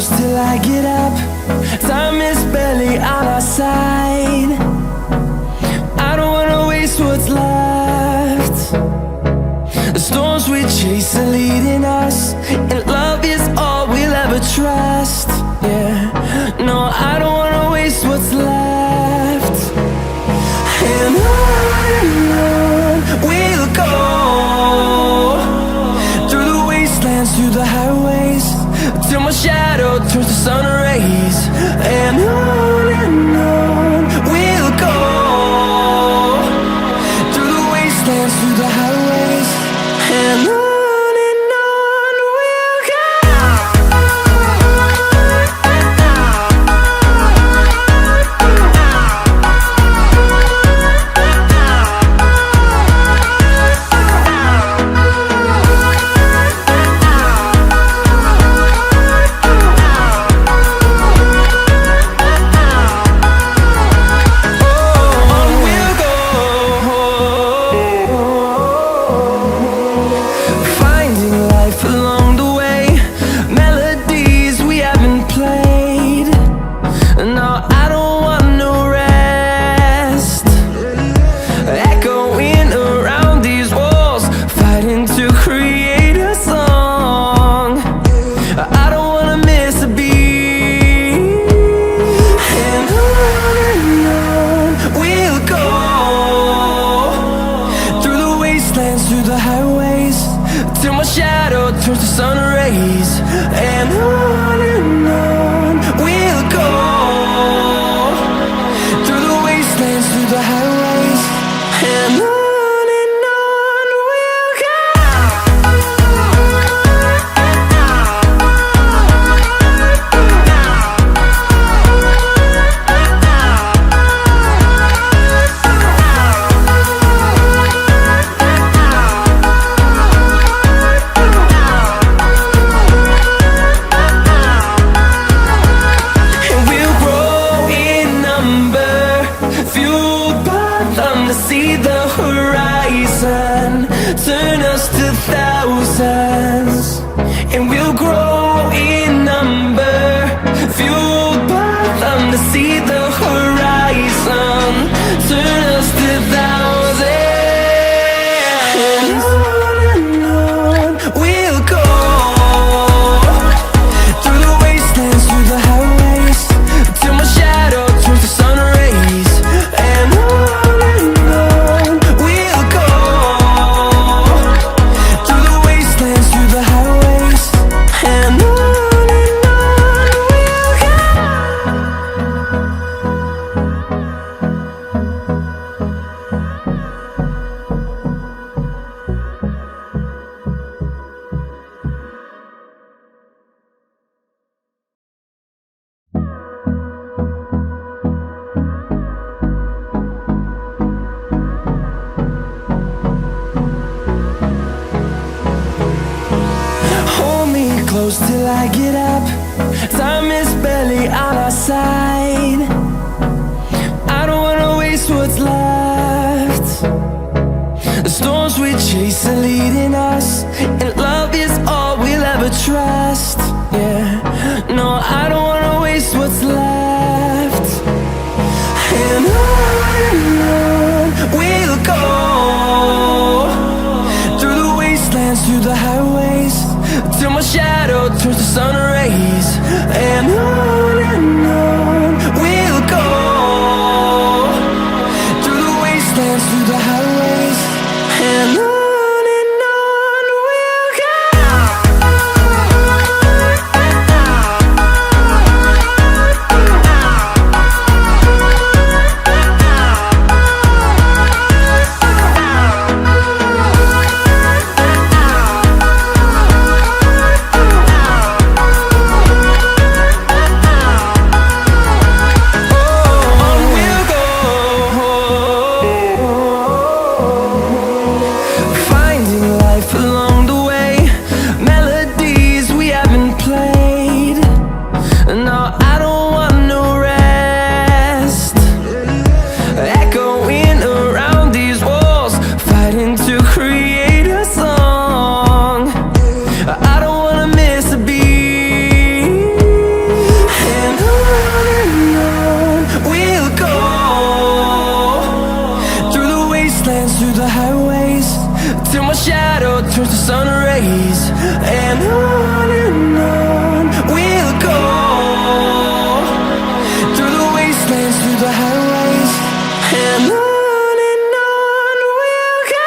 close till I get up. Time is barely on our side. I don't wanna waste what's left. The storms we chase are leading us, and love is all we'll ever trust. Yeah, no, I don't wanna waste what's left. And on we'll go, through the wastelands, through the highways, till my shadow turns to sun rays. And on we'll go, through the wastelands, through the highways, and on we'll go. Through the highways, till my shadow turns to sun rays. And on we'll go, through the wastelands, through the highways, and on we'll go. See the horizon turn us to thousands, and we'll grow in number, fueled by them. To see the horizon turn us to thousands, and on we'll go, through the wastelands, through the highways, till my shadow turns to sun rays. And close till I get up. Time is barely on our side. I don't wanna waste what's left. The storms we chase are leading us, and love is all we'll ever trust. Yeah, no, I don't wanna waste what's left. And on we'll go, through the wastelands, through the highways, till my shadow turns to sun rays. And on we'll go, through the wastelands, through the highways, and on we'll go. wastelands, through the highways, and on we'll go.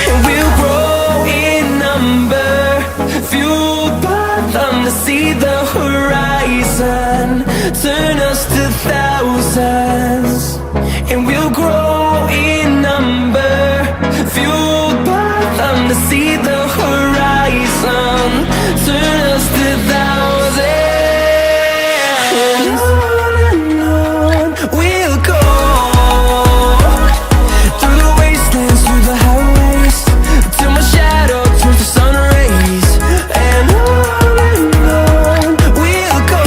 And we'll grow in number, fueled by them to see the horizon, turn us to thousands. And we'll grow in number, fueled by them to see the horizon, turn us to thousands. And on we'll go, through the wastelands, through the highways, till my shadow turns to sun rays. And on we'll go,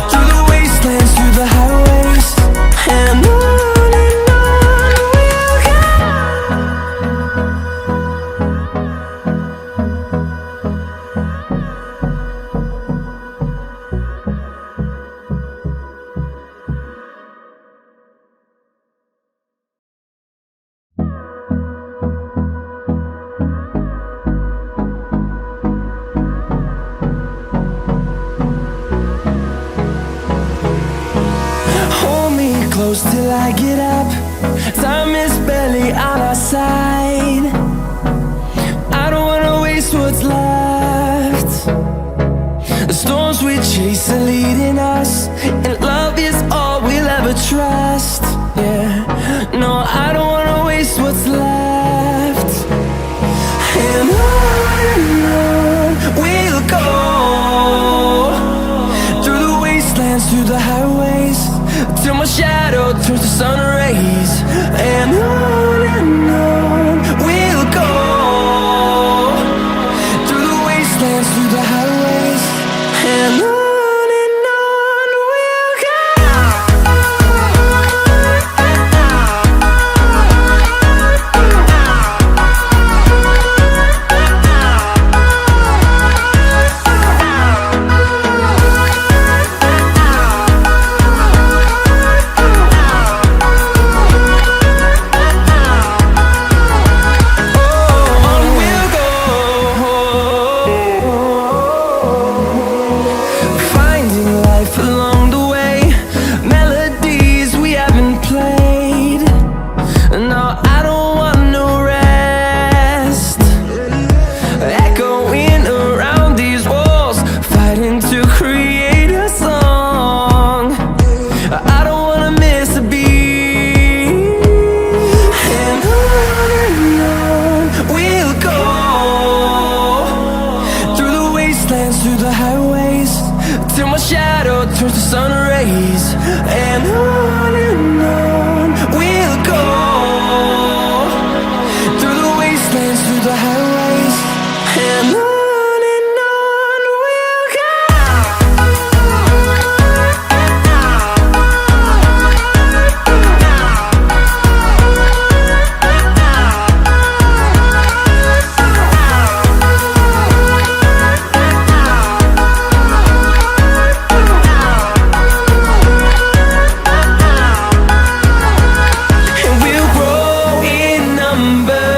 through the wastelands, through the highways, and on we'll go. Hold me close till I get up. Time is barely on our side. I don't wanna waste what's left. The storms we chase are leading us, and love is all we'll ever trust. Yeah, no, I don't wanna waste what's left. And on we'll go, through the wastelands, through the highways, till my shadow turns to sun rays. And on we'll go, through the wastelands, through the highways, and on we'll go. On we'll go, finding life along the way, melodies we haven't played. No, I don't want no rest, echoing around these walls, fighting to create a song. I don't wanna miss a beat. And on we'll go, through the wastelands, through the highways, till my shadow turns to sun rays. And on we'll go, through the wastelands, through the highways, and on we'll go. And we'll grow in number,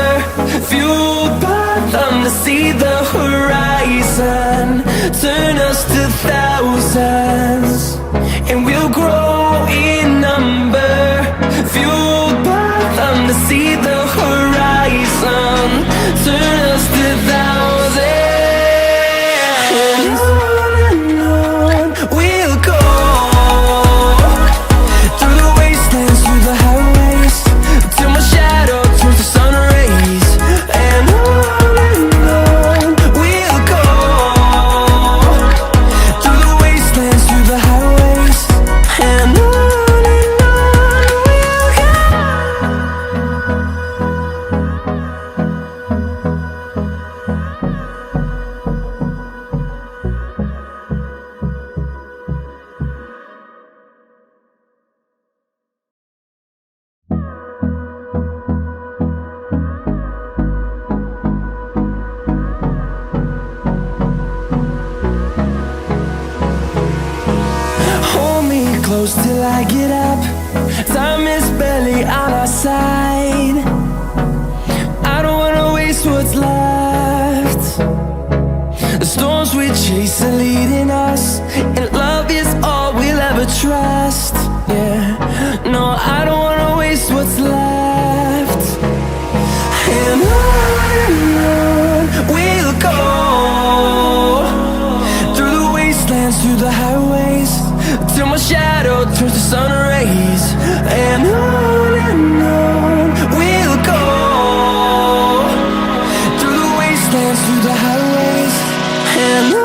fueled by them to see the horizon, turn us to thousands. And we'll grow in number, fueled by them to see the horizon, turn us to thousands. And on we'll go, through the wastelands, through the highways, till my shadow turns to sun rays. And on we'll go, through the wastelands, through the highways, and close till I get up. Time is barely on our side. I don't wanna waste what's left. The storms we chase are leading us, and love is all we'll ever trust. Yeah, no, I don't wanna waste what's left. And on we'll go, through the wastelands, through the highways, till my shadow turns to sun rays. And on we'll go, through the wastelands, through the highways, and